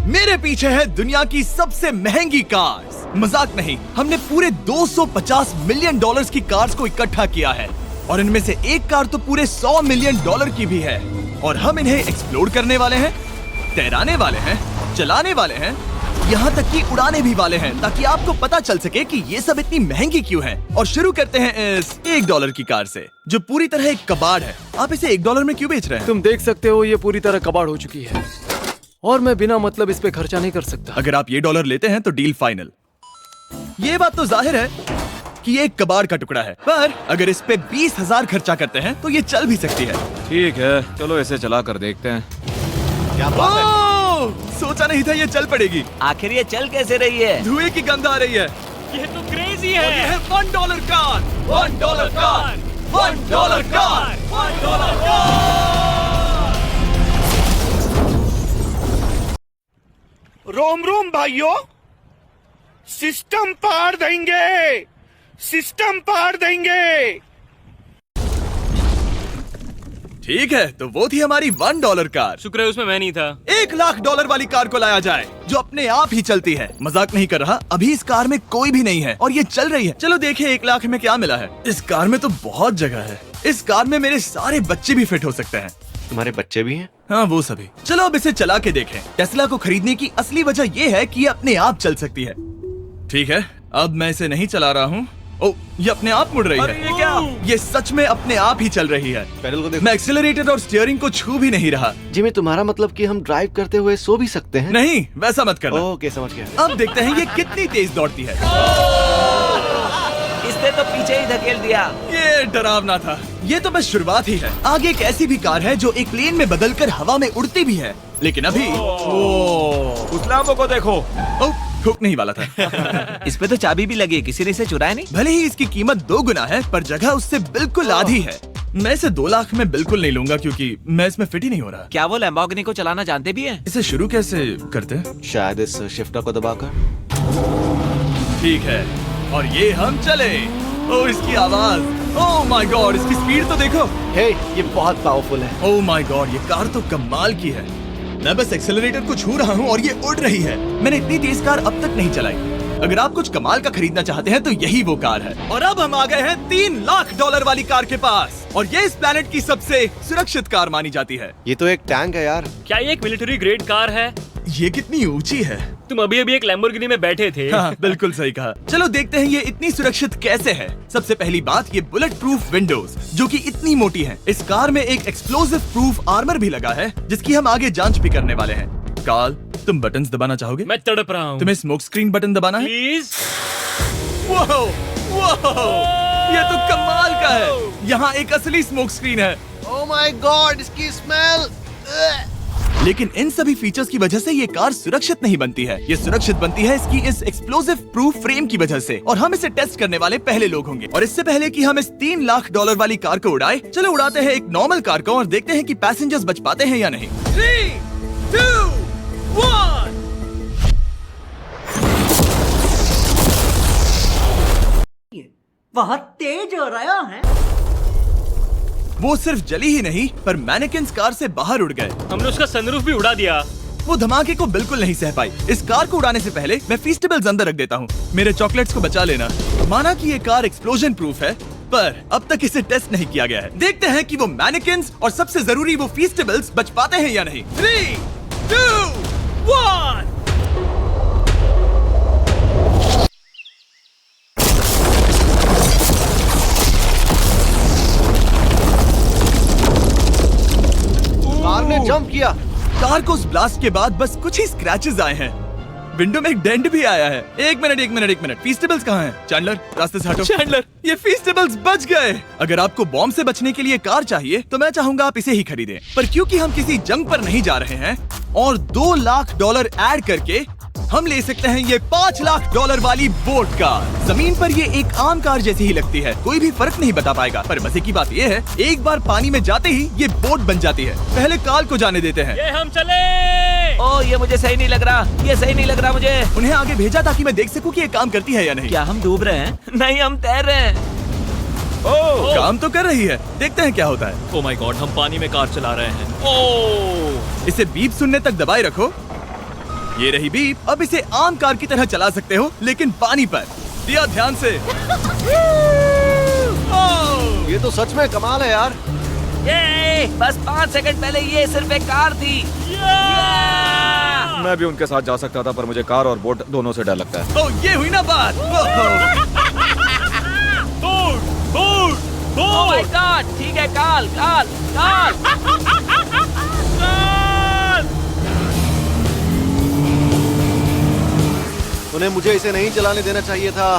मेरे पीछे है दुनिया की सबसे महंगी कार्स। मजाक नहीं, हमने पूरे 250 मिलियन डॉलर्स की कार्स को इकट्ठा किया है और इनमें से एक कार तो पूरे 100 मिलियन डॉलर की भी है। और हम इन्हें एक्सप्लोर करने वाले हैं, तैराने वाले हैं, चलाने वाले हैं, यहाँ तक कि उड़ाने भी वाले हैं, ताकि आपको पता चल सके कि ये सब इतनी महंगी क्यों है। और शुरू करते हैं इस $1 की कार से, जो पूरी तरह एक कबाड़ है। आप इसे $1 में क्यों बेच रहे हैं? तुम देख सकते हो ये पूरी तरह कबाड़ हो चुकी है और मैं बिना मतलब इस पे खर्चा नहीं कर सकता। अगर आप ये $1 लेते हैं तो डील फाइनल। ये बात तो जाहिर है कि ये एक कबाड़ का टुकड़ा है, पर अगर इस पे 20,000 खर्चा करते हैं तो ये चल भी सकती है। ठीक है, चलो इसे चला कर देखते हैं। क्या बात है? सोचा नहीं था ये चल पड़ेगी। आखिर ये चल कैसे रही है? धुएं की गंध आ रही है। ये तो क्रेजी है। और ये है $1 कार, $1 कार, $1 कार, $1 कार। रोम रोम भाइयों, सिस्टम पार देंगे, सिस्टम पार देंगे। ठीक है, तो वो थी हमारी $1 कार। शुक्र है उसमें मैं नहीं था। $1,00,000 वाली कार को लाया जाए जो अपने आप ही चलती है। मजाक नहीं कर रहा, अभी इस कार में कोई भी नहीं है और ये चल रही है। चलो देखें 1 लाख में क्या मिला है। इस कार में तो बहुत जगह है। इस कार में मेरे सारे बच्चे भी फिट हो सकते हैं। तुम्हारे बच्चे भी हैं? हाँ, वो सभी। चलो अब इसे चला के देखें। टेस्ला को खरीदने की असली वजह ये है कि ये अपने आप चल सकती है। ठीक है, अब मैं इसे नहीं चला रहा हूँ। ओ, ये अपने आप मुड़ रही है। ये क्या? ये सच में अपने आप ही चल रही है। पैडल को देखो। मैं एक्सेलरेटर और स्टीयरिंग को छू भी नहीं रहा। जिमी, तुम्हारा मतलब कि हम ड्राइव करते हुए सो भी सकते हैं? नहीं, वैसा मत करना। ओके, समझ गया। अब देखते हैं ये कितनी तेज दौड़ती है। इसने तो पीछे ही धकेल दिया। ये डरावना था। ये तो बस शुरुआत ही है। आगे एक ऐसी भी कार है जो एक प्लेन में बदलकर हवा में उड़ती भी है, लेकिन अभी उस लैम्बो को देखो। ठोक नहीं वाला था। इस पे तो चाबी भी लगी है, किसी ने इसे चुराया नहीं। भले ही इसकी कीमत 2 गुना है, पर जगह उससे बिल्कुल आधी है। मैं इसे 2 लाख में बिल्कुल नहीं लूंगा, क्योंकि मैं इसमें फिट ही नहीं हो रहा। क्या वो लैम्बोर्गिनी को चलाना जानते भी हैं? इसे शुरू कैसे करते हैं? शायद इस शिफ्टर को दबाकर। ठीक है, और ये हम चले। ओ, इसकी आवाज, ओह माय गॉड, इसकी स्पीड तो देखो। हे, ये बहुत पावरफुल है। ओह माय गॉड, ये कार तो कमाल की है। मैं बस एक्सेलरेटर को छू रहा हूँ और ये उड़ रही है। मैंने इतनी तेज कार अब तक नहीं चलाई। अगर आप कुछ कमाल का खरीदना चाहते हैं तो यही वो कार है। और अब हम आ गए हैं $3,00,000 वाली कार के पास, और ये इस प्लेनेट की सबसे सुरक्षित कार मानी जाती है। ये तो एक टैंक है यार। क्या ये एक मिलिट्री ग्रेड कार है? ये कितनी ऊंची है। तुम अभी अभी एक लैम्बोर्गिनी में बैठे थे। हाँ, बिल्कुल सही कहा। चलो देखते हैं ये इतनी सुरक्षित कैसे है। सबसे पहली बात, ये बुलेट प्रूफ विंडोज जो कि इतनी मोटी है। इस कार में एक एक्सप्लोसिव प्रूफ आर्मर भी लगा है, जिसकी हम आगे जांच भी करने वाले हैं। कार्ल, तुम बटन्स दबाना चाहोगे? मैं तड़प रहा हूँ। तुम्हें स्मोक स्क्रीन बटन दबाना है? प्लीज। वाओ, वाओ, ये तो कमाल का है। यहाँ एक असली स्मोक स्क्रीन है। ओह माय गॉड, इसकी स्मेल। लेकिन इन सभी फीचर्स की वजह से ये कार सुरक्षित नहीं बनती है। ये सुरक्षित बनती है इसकी इस एक्सप्लोसिव प्रूफ फ्रेम की वजह से, और हम इसे टेस्ट करने वाले पहले लोग होंगे। और इससे पहले कि हम इस $3,00,000 वाली कार को उड़ाए, चलो उड़ाते हैं एक नॉर्मल कार को और देखते हैं कि पैसेंजर्स बच पाते हैं या नहीं। 3, 2, 1। बहुत तेज हो रहा है। वो सिर्फ जली ही नहीं, पर मैनेकिन्स कार से बाहर उड़ गए। हमने उसका सनरूफ भी उड़ा दिया। वो धमाके को बिल्कुल नहीं सह पाई। इस कार को उड़ाने से पहले मैं फीस्टेबल्स अंदर रख देता हूँ। मेरे चॉकलेट्स को बचा लेना। माना कि ये कार एक्सप्लोजन प्रूफ है, पर अब तक इसे टेस्ट नहीं किया गया है। देखते हैं कि वो मैनेकिन्स और सबसे जरूरी वो फीस्टेबल्स बच पाते हैं या नहीं। 3, 2, 1। कार ने जंप किया। कार को उस ब्लास्ट के बाद बस कुछ ही स्क्रैचेस आए हैं। विंडो में एक डेंट भी आया है। एक मिनट, फीस्टेबल्स कहाँ हैं? चैंडलर, रास्ते से हटो। चैंडलर, ये फीस्टेबल्स बच गए। अगर आपको बॉम्ब से बचने के लिए कार चाहिए तो मैं चाहूंगा आप इसे ही खरीदें। पर क्योंकि हम किसी जंग पर नहीं जा रहे हैं और $2,00,000 ऐड करके हम ले सकते हैं ये $5,00,000 वाली बोट कार। जमीन पर ये एक आम कार जैसी ही लगती है, कोई भी फर्क नहीं बता पाएगा। पर मजे की बात ये है, एक बार पानी में जाते ही ये बोट बन जाती है। पहले कार्ल को जाने देते हैं। ये हम चले। ओ, ये मुझे सही नहीं लग रहा। ये सही नहीं लग रहा मुझे। उन्हें आगे भेजा ताकि मैं देख सकूं कि ये काम करती है या नहीं। क्या हम डूब रहे हैं? नहीं, हम तैर रहे हैं। ओह, काम तो कर रही है। देखते हैं क्या होता है। ओ माय गॉड, हम पानी में कार चला रहे हैं। ओह, इसे बीप सुनने तक दबाए रखो। ये रही बीप। अब इसे आम कार की तरह चला सकते हो, लेकिन पानी पर। दिया ध्यान से। ओह! ये तो सच में कमाल है यार। ये बस 5 सेकंड पहले ये सिर्फ एक कार थी। मैं भी उनके साथ जा सकता था, पर मुझे कार और बोट दोनों से डर लगता है। ओह, ये हुई ना बात। ओह माय गॉड, ठीक है, काल काल काल। उन्हें मुझे इसे नहीं चलाने देना चाहिए था।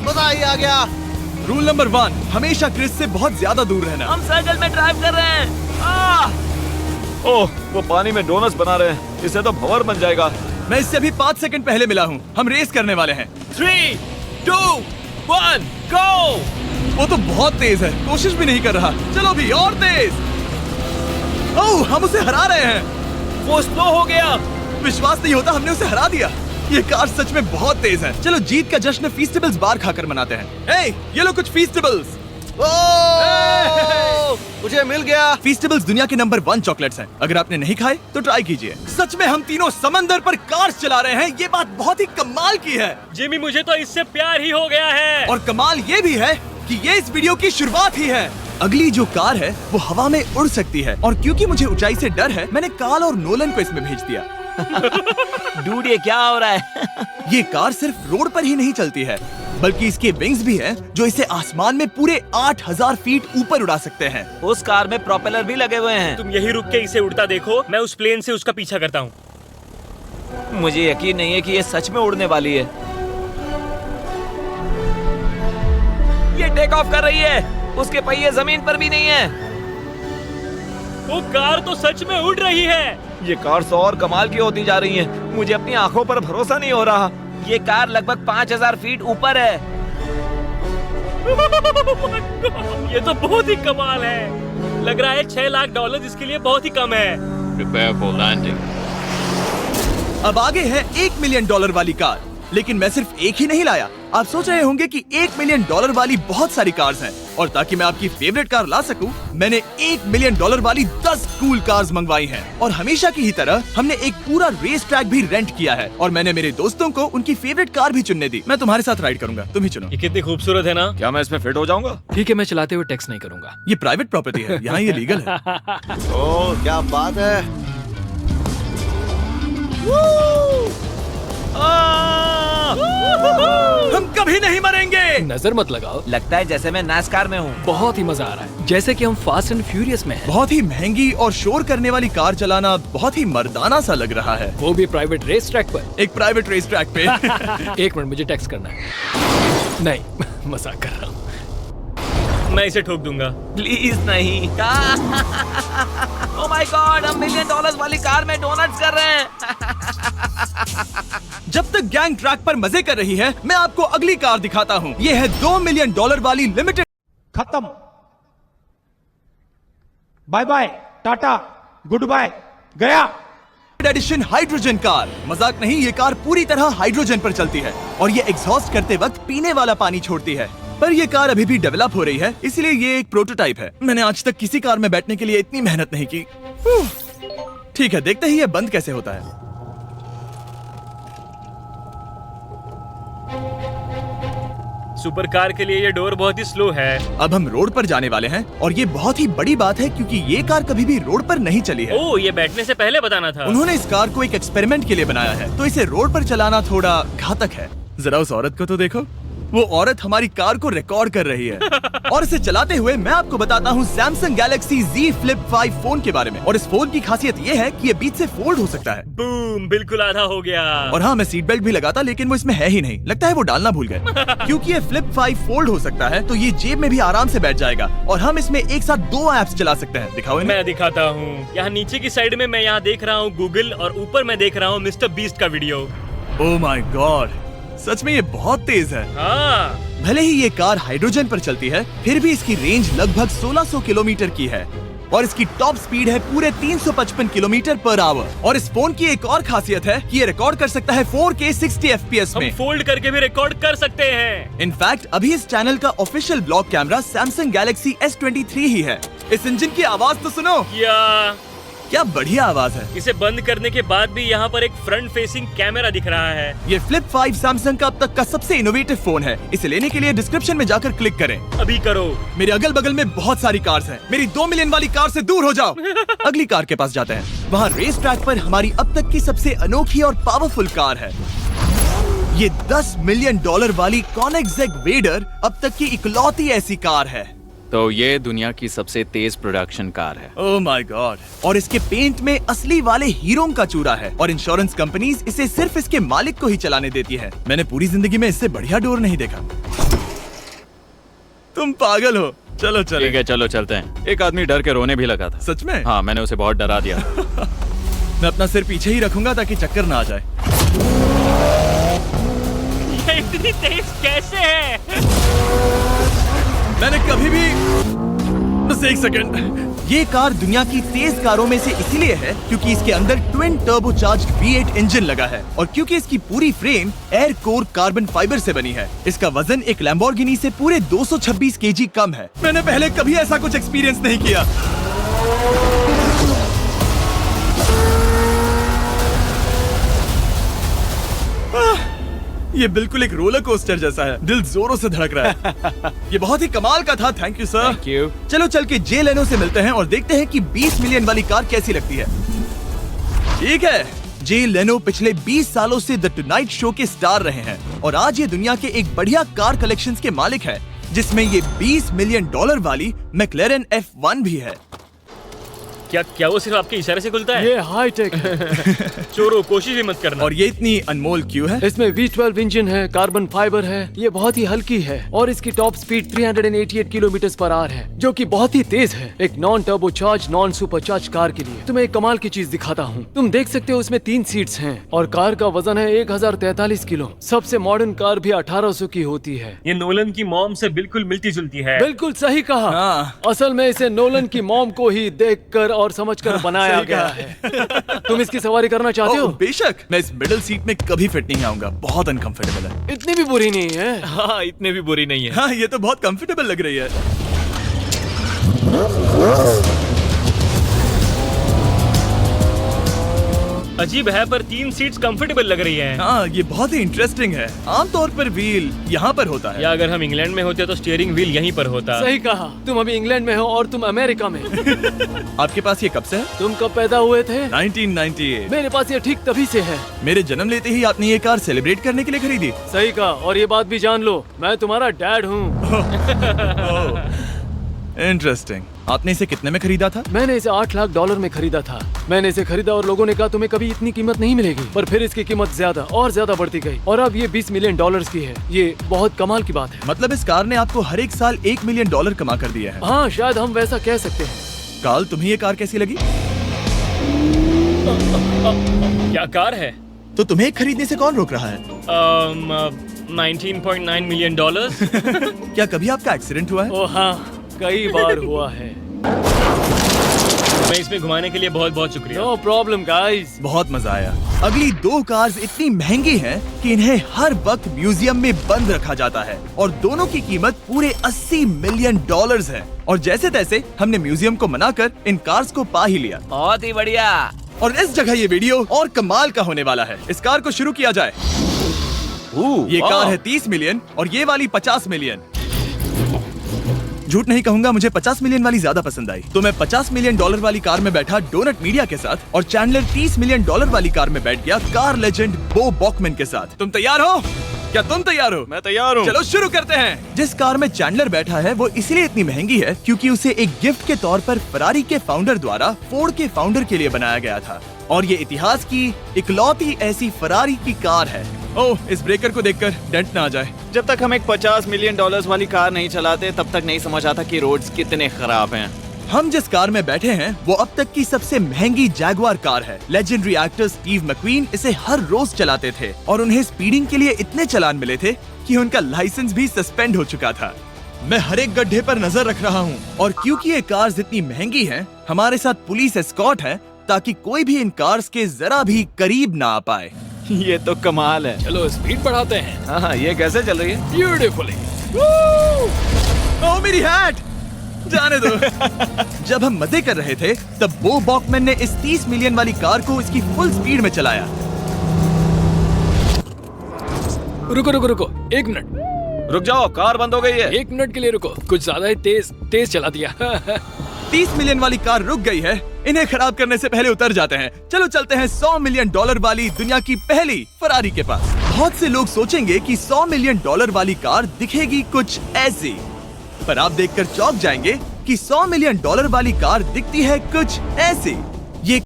मजा ही आ गया। रूल नंबर 1, हमेशा क्रिस से बहुत ज्यादा दूर रहना। हम सर्कल में ड्राइव कर रहे हैं। ओह, वो पानी में डोनट्स बना रहे हैं। इससे तो भंवर बन जाएगा। मैं इससे अभी 5 सेकंड पहले मिला हूँ। हम रेस करने वाले हैं। 3, 2, 1, गो। वो तो बहुत तेज है, कोशिश भी नहीं कर रहा। चलो भी और तेज। ओह, हम उसे हरा रहे हैं। वो स्लो हो गया। विश्वास नहीं होता, हमने उसे हरा दिया। ये कार सच में बहुत तेज है। चलो जीत का जश्न फीस्टेबल्स बार खाकर मनाते हैं। ए, ये लो कुछ फीस्टेबल्स। मुझे मिल गया। फीस्टेबल्स दुनिया के नंबर 1 चॉकलेट्स हैं। अगर आपने नहीं खाए तो ट्राई कीजिए। सच में हम तीनों समंदर पर कार्स चला रहे हैं। ये बात बहुत ही कमाल की है। जिमी, मुझे तो इससे प्यार ही हो गया है। और कमाल ये भी है कि ये इस वीडियो की शुरुआत ही है। अगली जो कार है वो हवा में उड़ सकती है, और क्योंकि मुझे ऊंचाई से डर है, मैंने काल और नोलन को इसमें भेज दिया। डूड, ये क्या हो रहा है? ये कार सिर्फ रोड पर ही नहीं चलती है, बल्कि इसके विंग्स भी हैं, जो इसे आसमान में पूरे 8000 फीट ऊपर उड़ा सकते हैं। उस कार में प्रोपेलर भी लगे हुए हैं। तुम यही रुक के इसे उड़ता देखो, मैं उस प्लेन से उसका पीछा करता हूँ। मुझे यकीन नहीं है कि ये सच में उड़ने वाली है। ये टेक ऑफ कर रही है। उसके पहिए जमीन पर भी नहीं है। वो कार तो सच में उड़ रही है। ये कार तो और कमाल की होती जा रही है। मुझे अपनी आंखों पर भरोसा नहीं हो रहा। ये कार लगभग 5000 फीट ऊपर है। ये तो बहुत ही कमाल है। लग रहा है $6 लाख इसके लिए बहुत ही कम है। Prepare for landing. अब आगे है $1 मिलियन वाली कार। लेकिन मैं सिर्फ एक ही नहीं लाया। आप सोच रहे होंगे कि $1 मिलियन वाली बहुत सारी कार्स हैं, और ताकि मैं आपकी फेवरेट कार ला सकूं, मैंने $1 मिलियन वाली 10 कूल कार्स मंगवाई हैं। और हमेशा की ही तरह हमने एक पूरा रेस ट्रैक भी रेंट किया है, और मैंने मेरे दोस्तों को उनकी फेवरेट कार भी चुनने दी। मैं तुम्हारे साथ राइड करूंगा, तुम ही चुनो। ये कितनी खूबसूरत है ना। क्या मैं इसमें फिट हो जाऊंगा? ठीक है, मैं चलाते हुए टेक्स्ट नहीं करूंगा। ये प्राइवेट प्रॉपर्टी है, यहाँ ये लीगल है। ओह, क्या बात है। हम कभी नहीं मरेंगे। नजर मत लगाओ। लगता है जैसे मैं नास्कार में हूँ। बहुत ही मजा आ रहा है, जैसे कि हम फास्ट एंड फ्यूरियस में हैं। बहुत ही महंगी और शोर करने वाली कार चलाना बहुत ही मर्दाना सा लग रहा है। वो भी प्राइवेट रेस ट्रैक पर। एक प्राइवेट रेस ट्रैक पे। 1 मिनट, मुझे टेक्स्ट करना है। नहीं, मजाक कर रहा हूँ। मैं इसे ठोक दूंगा। प्लीज नहीं। ओह माय गॉड, हम $1 मिलियन वाली कार में डोनट्स कर रहे हैं। जब तक गैंग ट्रैक पर मजे कर रही है, मैं आपको अगली कार दिखाता हूँ। ये है $2 मिलियन वाली लिमिटेड खत्म। Bye bye, tata, goodbye, गया। Edition hydrogen car. मजाक नहीं, ये कार पूरी तरह हाइड्रोजन पर चलती है, और ये एग्जॉस्ट करते वक्त पीने वाला पानी छोड़ती है। पर ये कार अभी भी डेवलप हो रही है, इसलिए ये एक प्रोटोटाइप है। मैंने आज तक किसी कार में बैठने के लिए इतनी मेहनत नहीं की। ठीक है, देखते ही ये बंद कैसे होता है। सुपर कार के लिए ये डोर बहुत ही स्लो है। अब हम रोड पर जाने वाले हैं, और ये बहुत ही बड़ी बात है क्योंकि ये कार कभी भी रोड पर नहीं चली है। ओह, ये बैठने से पहले बताना था। उन्होंने इस कार को एक एक्सपेरिमेंट के लिए बनाया है, तो इसे रोड पर चलाना थोड़ा घातक है। जरा उस औरत को तो देखो। वो औरत हमारी कार को रिकॉर्ड कर रही है। और इसे चलाते हुए मैं आपको बताता हूँ Samsung Galaxy Z Flip 5 phone के बारे में। और इस फोन की खासियत ये है कि ये बीच से फोल्ड हो सकता है। बूम, बिल्कुल आधा हो गया। और हाँ, मैं सीट बेल्ट भी लगाता, लेकिन वो इसमें है ही नहीं। लगता है वो डालना भूल गए। क्योंकि ये Flip 5 फोल्ड हो सकता है, तो ये जेब में भी आराम से बैठ जाएगा, और हम इसमें एक साथ 2 ऐप्स चला सकते हैं। दिखाओ इन्हें। मैं दिखाता हूँ। यहाँ नीचे की साइड में मैं यहाँ देख रहा हूँ गूगल, और ऊपर मैं देख रहा हूँ मिस्टर बीस्ट का वीडियो। ओह माय गॉड, सच में ये बहुत तेज है। हाँ, भले ही ये कार हाइड्रोजन पर चलती है, फिर भी इसकी रेंज लगभग 1600 किलोमीटर की है। और इसकी टॉप स्पीड है पूरे 355 किलोमीटर पर आवर। और इस फोन की एक और खासियत है कि ये रिकॉर्ड कर सकता है 4K 60 FPS हम में। फोल्ड करके भी रिकॉर्ड कर सकते हैं। इनफैक्ट अभी इस चैनल का official blog camera Samsung Galaxy S23 ही है। इस इंजन की आवाज तो सुनो, क्या बढ़िया आवाज है। इसे बंद करने के बाद भी यहाँ पर एक फ्रंट फेसिंग कैमरा दिख रहा है। ये फ्लिप 5 सैमसंग का अब तक का सबसे इनोवेटिव फोन है। इसे लेने के लिए डिस्क्रिप्शन में जाकर क्लिक करें। अभी करो। मेरे अगल बगल में बहुत सारी कार्स हैं। मेरी 2 मिलियन वाली कार से दूर हो जाओ। अगली कार के पास जाते हैं। वहाँ रेस ट्रैक पर हमारी अब तक की सबसे अनोखी और पावरफुल कार है। ये $10 मिलियन वाली Koenigsegg वेडर अब तक की इकलौती ऐसी कार है। तो ये दुनिया की सबसे तेज प्रोडक्शन कार है। Oh my God. और इसके पेंट में असली वाले हीरों का चूरा है और इंश्योरेंस कंपनीज इसे सिर्फ इसके मालिक को ही चलाने देती है। मैंने पूरी जिंदगी में इससे बढ़िया डोर नहीं देखा। तुम पागल हो। चलो चलो। ठीक है चलो चलते हैं। एक आदमी डर के रोने भी लगा था। सच में? हाँ, मैंने उसे बहुत डरा दिया। मैं अपना सिर पीछे ही रखूंगा ताकि चक्कर ना आ जाए। ये इतनी तेज कैसे है? मैंने कभी भी बस एक सेकंड। ये कार दुनिया की तेज कारों में से इसीलिए है क्योंकि इसके अंदर ट्विन टर्बोचार्ज्ड V8 इंजन लगा है और क्योंकि इसकी पूरी frame air core carbon fibre से बनी है। इसका वजन एक लैम्बोर्गिनी से पूरे 226 kg कम है। मैंने पहले कभी ऐसा कुछ एक्सपीरियंस नहीं किया। ये बिल्कुल एक रोलर कोस्टर जैसा है। दिल जोरों से धड़क रहा है। ये बहुत ही कमाल का था। Thank you sir. Thank you. चलो चल के जे लेनो से मिलते हैं और देखते हैं कि 20 मिलियन वाली कार कैसी लगती है। ठीक है, जे लेनो पिछले 20 सालों से द टुनाइट शो के स्टार रहे हैं और आज ये दुनिया के एक बढ़िया कार कलेक्शंस के मालिक है जिसमें ये $20 मिलियन वाली मैक्लेरन F1 भी है। क्या वो सिर्फ आपके इशारे से खुलता है? ये हाई टेक है। चोरों, कोशिश भी मत करना। और ये इतनी अनमोल क्यों है? इसमें V12 इंजन है, कार्बन फाइबर है, ये बहुत ही हल्की है और इसकी top speed 388 kilometre per hour है जो कि बहुत ही तेज है एक non turbocharge non supercharge car के लिए। तुम्हें एक कमाल की चीज दिखाता हूँ। तुम देख सकते हो इसमें 3 सीट्स हैं और कार का वजन है 1043 किलो। सबसे मॉडर्न कार भी 1800 की होती है। ये नोलन की मॉम से बिल्कुल मिलती जुलती है। बिल्कुल सही कहा। हाँ। असल में इसे नोलन की मॉम को ही देखकर और समझकर बनाया सही गया कहा। है। तुम इसकी सवारी करना चाहते हो? बेशक। मैं इस मिडिल सीट में कभी फिट नहीं आऊंगा। बहुत अनकंफर्टेबल है। इतनी भी बुरी नहीं है। हाँ, इतने भी बुरी नहीं है। हाँ, ये तो बहुत कंफर्टेबल लग रही है। अजीब है पर 3 सीट्स कंफर्टेबल लग रही हैं। हाँ, ये बहुत ही इंटरेस्टिंग है। आमतौर पर व्हील यहाँ पर होता है। या अगर हम इंग्लैंड में होते तो स्टीयरिंग व्हील यहीं पर होता। सही कहा। तुम अभी इंग्लैंड में हो और तुम अमेरिका में। आपके पास ये कब से है? तुम कब पैदा हुए थे? 1998। मेरे पास ये ठीक तभी से है। मेरे जन्म लेते ही आपने ये कार सेलिब्रेट करने के लिए खरीदी। सही कहा। और ये बात भी जान लो, मैं तुम्हारा डैड हूँ। इंटरेस्टिंग। आपने इसे कितने में खरीदा था? मैंने इसे $8 लाख में खरीदा था। मैंने इसे खरीदा और लोगों ने कहा तुम्हें कभी इतनी कीमत नहीं मिलेगी, पर फिर इसकी कीमत ज्यादा और ज्यादा बढ़ती गई और अब ये $20 मिलियन की है। ये बहुत कमाल की बात है। मतलब इस कार ने आपको हर एक साल $1 मिलियन कमा कर दिया है। हाँ, शायद हम वैसा कह सकते हैं। काल, तुम्हें ये कार कैसी लगी? क्या कार है? तो तुम्हें खरीदने से कौन रोक रहा है? 19.9 मिलियन डॉलर्स। क्या कभी आपका एक्सीडेंट हुआ है? ओ हाँ, कई बार हुआ है। मैं इसमें घुमाने के लिए बहुत बहुत शुक्रिया। No problem guys. बहुत मजा आया। अगली 2 कार्स इतनी महंगी हैं कि इन्हें हर वक्त म्यूजियम में बंद रखा जाता है और दोनों की कीमत पूरे $80 मिलियन है। और जैसे तैसे हमने म्यूजियम को मनाकर इन कार्स को पा ही लिया। बहुत ही बढ़िया। और इस जगह ये वीडियो और कमाल का होने वाला है। इस कार को शुरू किया जाए। ये कार है 30 मिलियन और ये वाली 50 मिलियन। झूठ नहीं कहूंगा, मुझे 50 मिलियन वाली ज्यादा पसंद आई। तो मैं $50 मिलियन वाली कार में बैठा डोनट मीडिया के साथ और चैंडलर $30 मिलियन वाली कार में बैठ गया कार लेजेंड बो बॉकमैन के साथ। तुम तैयार हो? क्या तुम तैयार हो? मैं तैयार हूँ। चलो शुरू करते हैं। जिस कार में चैंडलर बैठा है वो इसलिए इतनी महंगी है क्योंकि उसे एक गिफ्ट के तौर पर फरारी के फाउंडर द्वारा फोर्ड के फाउंडर के लिए बनाया गया था और ये इतिहास की इकलौती ऐसी फरारी की कार है। ओह, इस ब्रेकर को देखकर डेंट ना आ जाए। जब तक हम एक $50 मिलियन वाली कार नहीं चलाते तब तक नहीं समझ आता कि रोड्स कितने खराब हैं। हम जिस कार में बैठे हैं वो अब तक की सबसे महंगी जैगुआर कार है। लेजेंडरी एक्टर स्टीव मैक्वीन इसे हर रोज चलाते थे और उन्हें स्पीडिंग के लिए इतने चालान मिले थे कि उनका लाइसेंस भी सस्पेंड हो चुका था। मैं हर एक गड्ढे पर नजर रख रहा हूँ और क्योंकि ये कार्स इतनी महंगी हैं, हमारे साथ पुलिस एस्कॉर्ट है ताकि कोई भी इन कार्स के जरा भी करीब ना आ पाए। ये तो कमाल है। चलो स्पीड बढ़ाते हैं। हाँ, ये कैसे चल रही है? ब्यूटीफुली। ओह मेरी हैट, जाने दो। जब हम मजे कर रहे थे तब बो बॉकमैन ने इस 30 मिलियन वाली कार को इसकी फुल स्पीड में चलाया। रुको रुको रुको, 1 मिनट। रुक जाओ, कार बंद हो गई है। 1 मिनट के लिए रुको, कुछ ज्यादा ही तेज चला दिया। 30 मिलियन वाली कार रुक गई है। इन्हें खराब करने से पहले उतर जाते हैं। चलो चलते हैं $100 मिलियन वाली दुनिया की पहली फरारी के पास। बहुत से लोग सोचेंगे कि $100 मिलियन वाली कार दिखेगी कुछ ऐसी, पर आप देखकर चौंक जाएंगे कि $100 मिलियन वाली कार दिखती है कुछ ऐसी। ये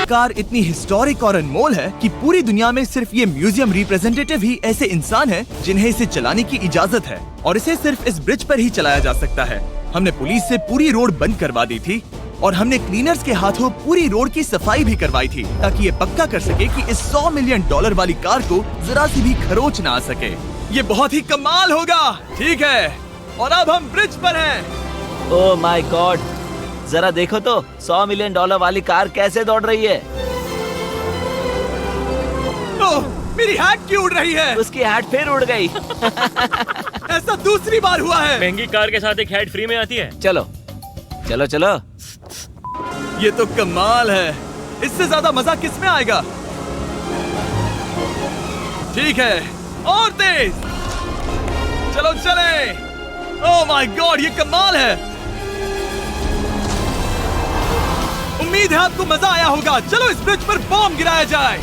कार इतनी हिस्टोरिक और अनमोल है कि पूरी दुनिया में सिर्फ ये म्यूजियम रिप्रेजेंटेटिव ही ऐसे इंसान हैं जिन्हें इसे चलाने की इजाजत है और इसे सिर्फ इस ब्रिज पर ही चलाया जा सकता है। हमने पुलिस से पूरी रोड बंद करवा दी थी और हमने क्लीनर्स के हाथों पूरी रोड की सफाई भी करवाई थी ताकि ये पक्का कर सके कि इस $100 मिलियन वाली कार को जरा सी भी खरोच ना आ सके। ये बहुत ही कमाल होगा, ठीक है? और अब हम ब्रिज पर हैं। ओह माय गॉड, जरा देखो तो $100 मिलियन वाली कार कैसे दौड़ रही है। ओह, मेरी हैट क्यों उड़ रही है? उसकी हैट फिर उड़ गई। ऐसा दूसरी बार हुआ है। महंगी कार के साथ एक हेड फ्री में आती है। चलो चलो चलो। ये तो कमाल है, इससे ज्यादा मजा किस में आएगा? ठीक है, और तेज। चलो चले। ओह माय गॉड, ये कमाल है। उम्मीद है आपको मजा आया होगा। चलो इस ब्रिज पर बॉम्ब गिराया जाए।